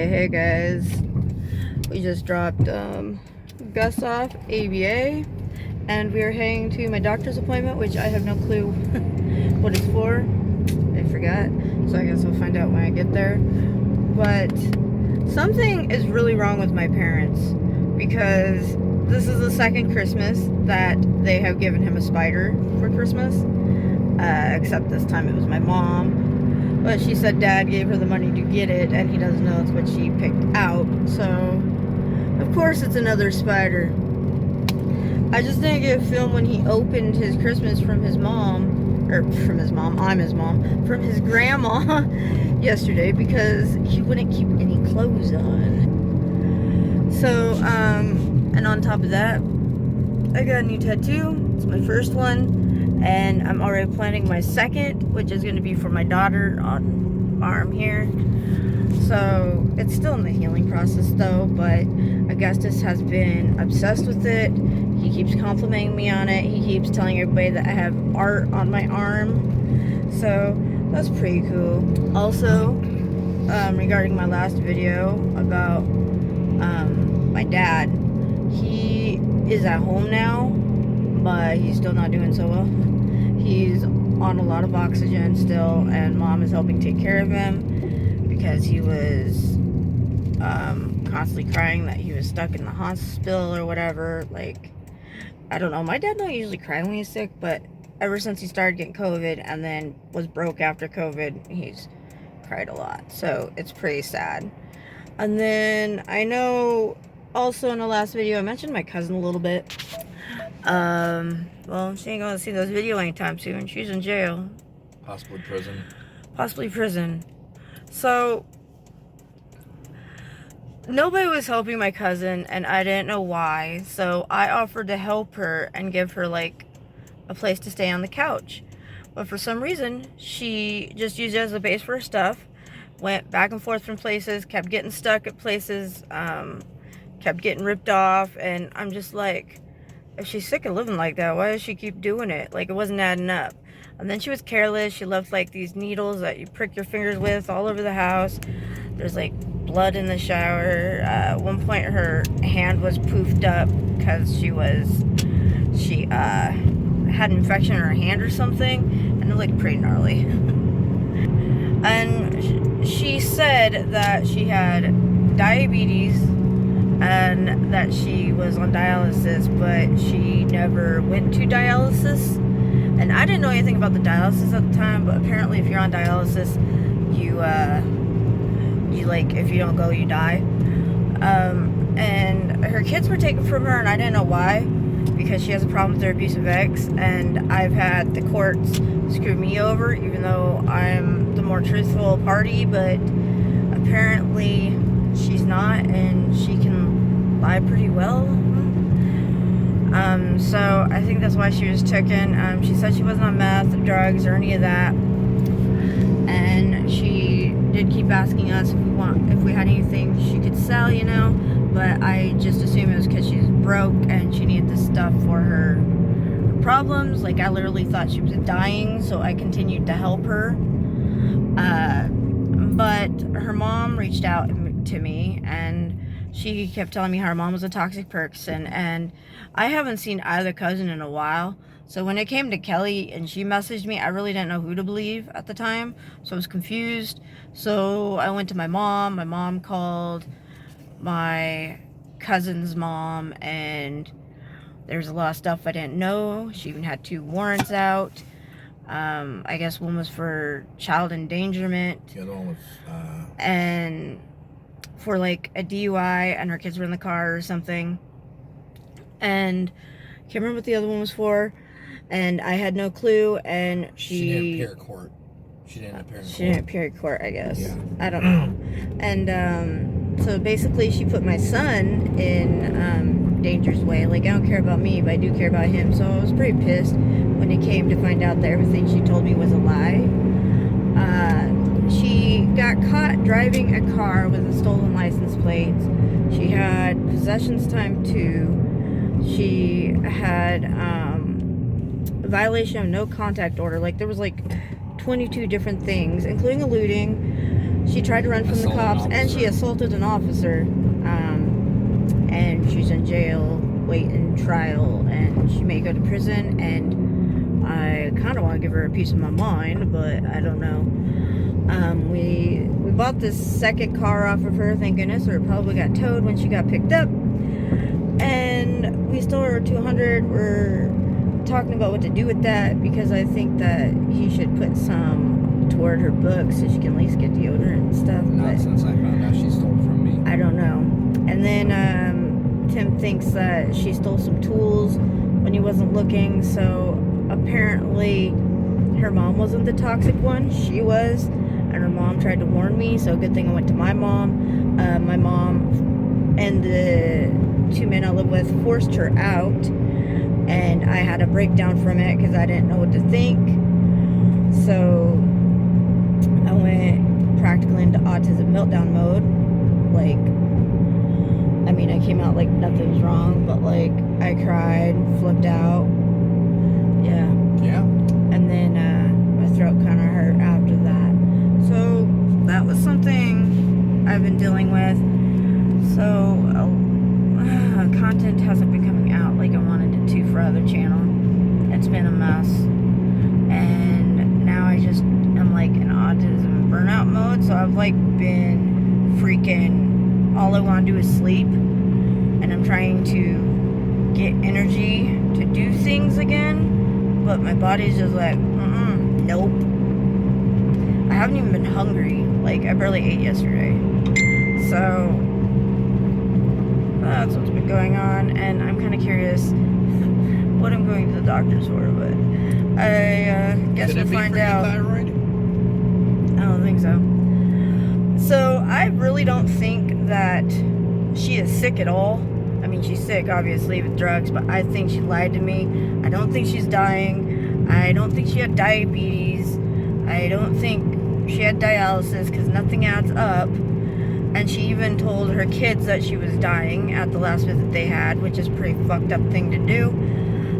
Okay, hey guys. We just dropped Gus off ABA, and we are heading to my doctor's appointment, which I have no clue what it's for. I forgot, so I guess I'll find out when I get there. But something is really wrong with my parents, because this is the second Christmas that they have given him a spider for Christmas. Except this time it was my mom. But she said Dad gave her the money to get it, and he doesn't know it's what she picked out. So, of course, it's another spider. I just didn't get a film when he opened his Christmas from his mom, or from his mom, I'm his mom, from his grandma yesterday, because he wouldn't keep any clothes on. So, and on top of that, I got a new tattoo. It's my first one. And I'm already planning my second, which is going to be for my daughter on arm here. So it's still in the healing process though, but Augustus has been obsessed with it. He keeps complimenting me on it. He keeps telling everybody that I have art on my arm. So that's pretty cool. Also, regarding my last video about my dad, he is at home now, but he's still not doing so well. He's on a lot of oxygen still, and Mom is helping take care of him because he was constantly crying that he was stuck in the hospital or whatever. Like, I don't know. My dad don't usually cry when he's sick, but ever since he started getting COVID and then was broke after COVID, he's cried a lot. So it's pretty sad. And then I know also in the last video I mentioned my cousin a little bit. Well, she ain't gonna see those videos anytime soon. She's in jail. Possibly prison. Possibly prison. So, nobody was helping my cousin, and I didn't know why. So, I offered to help her and give her, like, a place to stay on the couch. But for some reason, she just used it as a base for her stuff. Went back and forth from places, kept getting stuck at places, kept getting ripped off, and I'm just like, if she's sick of living like that, why does she keep doing it? Like, it wasn't adding up. And then she was careless. She left, like, these needles that you prick your fingers with all over the house. There's, like, blood in the shower. At one point, her hand was poofed up because she had an infection in her hand or something. And it looked pretty gnarly. And she said that she had diabetes and that she was on dialysis, but she never went to dialysis. And I didn't know anything about the dialysis at the time, but apparently if you're on dialysis, you like, if you don't go, you die. And her kids were taken from her, and I didn't know why, because she has a problem with her abusive ex, and I've had the courts screw me over, even though I'm the more truthful party, but apparently she's not, and she can lie pretty well. So I think that's why she was taken. She said she wasn't on meth, drugs, or any of that. And she did keep asking us if we had anything she could sell, you know. But I just assumed it was because she's broke and she needed this stuff for her problems. Like, I literally thought she was dying, so I continued to help her. But her mom reached out to me, and she kept telling me how her mom was a toxic person, and I haven't seen either cousin in a while. So when it came to Kelly and she messaged me, I really didn't know who to believe at the time, so I was confused. So I went to my mom. My mom called my cousin's mom, and there's a lot of stuff I didn't know. She even had 2 warrants out. I guess one was for child endangerment. The other one was and for like a DUI, and her kids were in the car or something. And I can't remember what the other one was for. And I had no clue. And she didn't appear in court. She didn't appear in court, I guess. Yeah. I don't know. And so basically, she put my son in danger's way. Like, I don't care about me, but I do care about him. So I was pretty pissed when it came to find out that everything she told me was a lie. She got caught driving a car with a stolen license plate. She had possessions times 2. She had a violation of no contact order. Like, there was like 22 different things, including eluding. She tried to run from the cops, and she assaulted an officer. And she's in jail waiting trial, and she may go to prison, and I kind of want to give her a piece of my mind, but I don't know. We bought this second car off of her, thank goodness, or it probably got towed when she got picked up. And we stole her $200. We're talking about what to do with that, because I think that he should put some toward her book so she can at least get deodorant and stuff. Not since I found out she stole from me. I don't know. And then Tim thinks that she stole some tools when he wasn't looking, so apparently her mom wasn't the toxic one, she was, and her mom tried to warn me, so good thing I went to my mom. My mom and the two men I live with forced her out, and I had a breakdown from it because I didn't know what to think. So I went practically into autism meltdown mode. Like, I mean, I came out like nothing was wrong, but like I cried, flipped out. Yeah. And then my throat kind of hurt after that. So that was something I've been dealing with. So content hasn't been coming out like I wanted it to for other channel. It's been a mess. And now I'm like in autism burnout mode. So I've like been freaking, all I want to do is sleep. And I'm trying to get energy to do things again. But my body's just like, nope. I haven't even been hungry. Like, I barely ate yesterday. So that's what's been going on, and I'm kind of curious what I'm going to the doctors for, but I guess we'll find out. Thyroid? I don't think so. So I really don't think that she is sick at all. I mean, she's sick, obviously, with drugs, but I think she lied to me. I don't think she's dying. I don't think she had diabetes. I don't think she had dialysis, because nothing adds up. And she even told her kids that she was dying at the last visit they had, which is a pretty fucked up thing to do.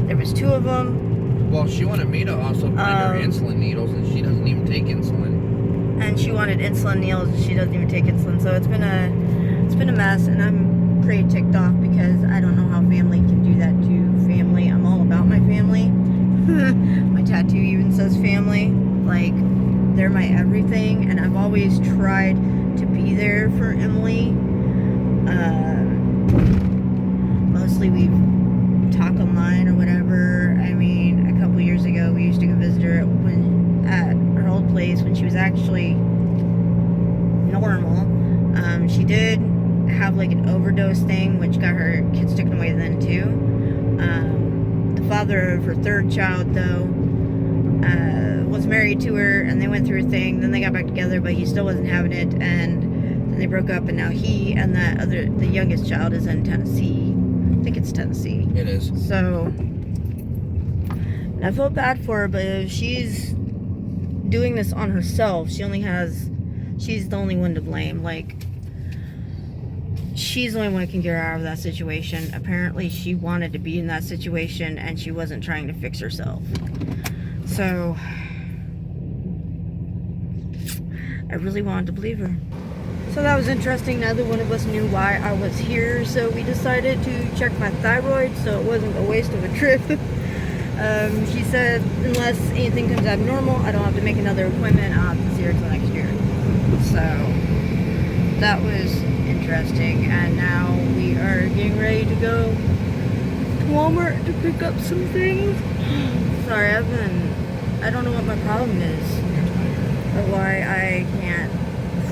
There was 2 of them. Well, she wanted me to also find her insulin needles, and she doesn't even take insulin. And she wanted insulin needles, and she doesn't even take insulin. So it's been a mess, and I'm pretty ticked off because I don't know how family can do that to family. I'm all about my family. My tattoo even says family. Like, they're my everything, and I've always tried to be there for Emily. Mostly we talk online or whatever. I mean, a couple years ago we used to go visit her at her old place when she was actually normal. She did have like an overdose thing, which got her kids taken away then too. The father of her 3rd child, though, was married to her, and they went through a thing. Then they got back together, but he still wasn't having it, and then they broke up, and now he and the youngest child is in Tennessee. I think it's Tennessee. It is. So I felt bad for her, but she's doing this on herself. She's the only one to blame. Like, she's the only one who can get her out of that situation. Apparently she wanted to be in that situation, and she wasn't trying to fix herself. So I really wanted to believe her. So that was interesting. Neither one of us knew why I was here, so we decided to check my thyroid so it wasn't a waste of a trip. She said unless anything comes abnormal, I don't have to make another appointment. I'll have to see her till next year. So that was interesting, and now we are getting ready to go to Walmart to pick up some things. Sorry, I don't know what my problem is, or why I can't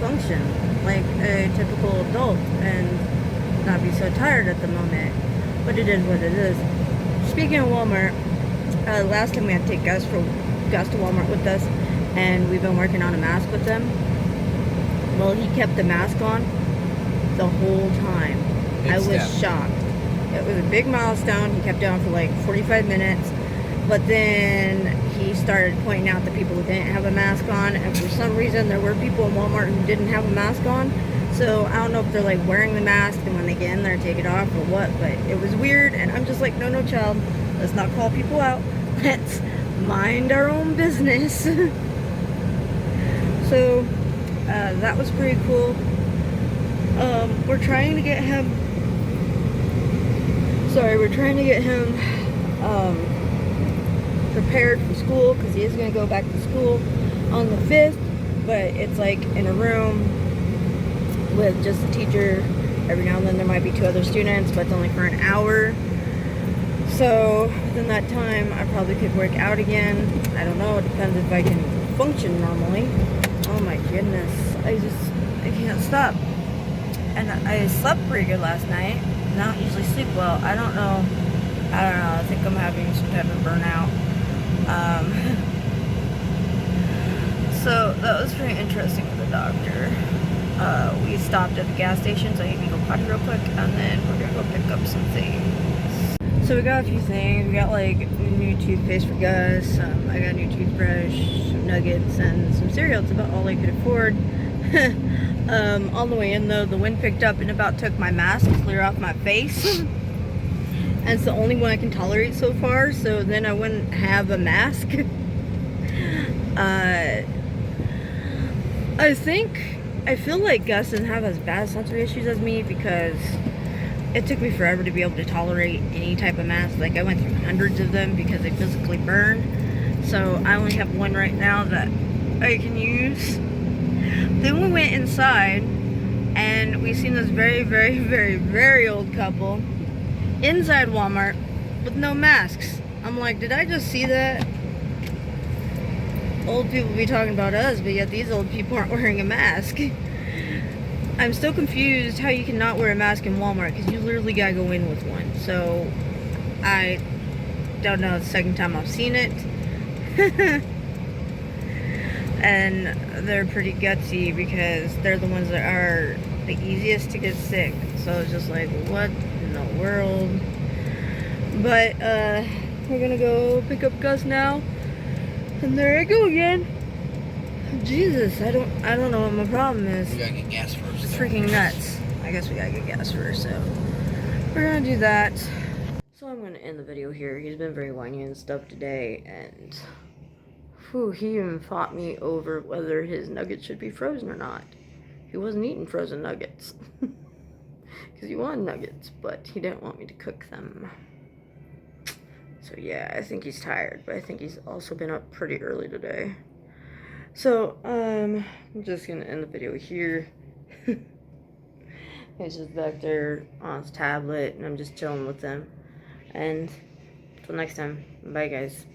function like a typical adult and not be so tired at the moment, but it is what it is. Speaking of Walmart, last time we had to take Gus to Walmart with us, and we've been working on a mask with them. Well, he kept the mask on the whole time. I was shocked. It was a big milestone. He kept it on for like 45 minutes. But then he started pointing out the people who didn't have a mask on. And for some reason, there were people in Walmart who didn't have a mask on. So I don't know if they're like wearing the mask and when they get in there, take it off or what. But it was weird. And I'm just like, no, child. Let's not call people out. Let's mind our own business. So that was pretty cool. We're trying to get him prepared for school, because he is going to go back to school on the 5th, but it's like in a room with just a teacher. Every now and then there might be 2 other students, but it's only for an hour. So within that time I probably could work out again. I don't know, it depends if I can function normally. Oh my goodness, I can't stop. And I slept pretty good last night, and I don't usually sleep well. I don't know, I think I'm having some type of burnout. So that was pretty interesting with the doctor. We stopped at the gas station so he can go potty real quick, and then we're gonna go pick up some things. So we got a few things. We got like new toothpaste for Gus. I got a new toothbrush, some nuggets, and some cereal. It's about all I could afford. On the way in though, the wind picked up and about took my mask clear off my face. And it's the only one I can tolerate so far, so then I wouldn't have a mask. I feel like Gus doesn't have as bad sensory issues as me, because it took me forever to be able to tolerate any type of mask. Like, I went through hundreds of them because they physically burn. So I only have one right now that I can use. Then we went inside and we seen this very, very, very, very old couple inside Walmart with no masks. I'm like, did I just see that? Old people be talking about us, but yet these old people aren't wearing a mask. I'm still confused how you cannot wear a mask in Walmart, because you literally gotta go in with one. So I don't know, it's the second time I've seen it. And they're pretty gutsy, because they're the ones that are the easiest to get sick. So it's just like, what in the world? But we're gonna go pick up Gus now. And there I go again. Jesus, I don't know what my problem is. We gotta get gas first. It's freaking nuts. I guess we gotta get gas first, so we're gonna do that. So I'm gonna end the video here. He's been very whiny and stuff today, and whew, he even fought me over whether his nuggets should be frozen or not. He wasn't eating frozen nuggets. Because he wanted nuggets, but he didn't want me to cook them. So yeah, I think he's tired, but I think he's also been up pretty early today. So, I'm just gonna end the video here. He's just back there on his tablet, and I'm just chilling with him. And until next time, bye guys.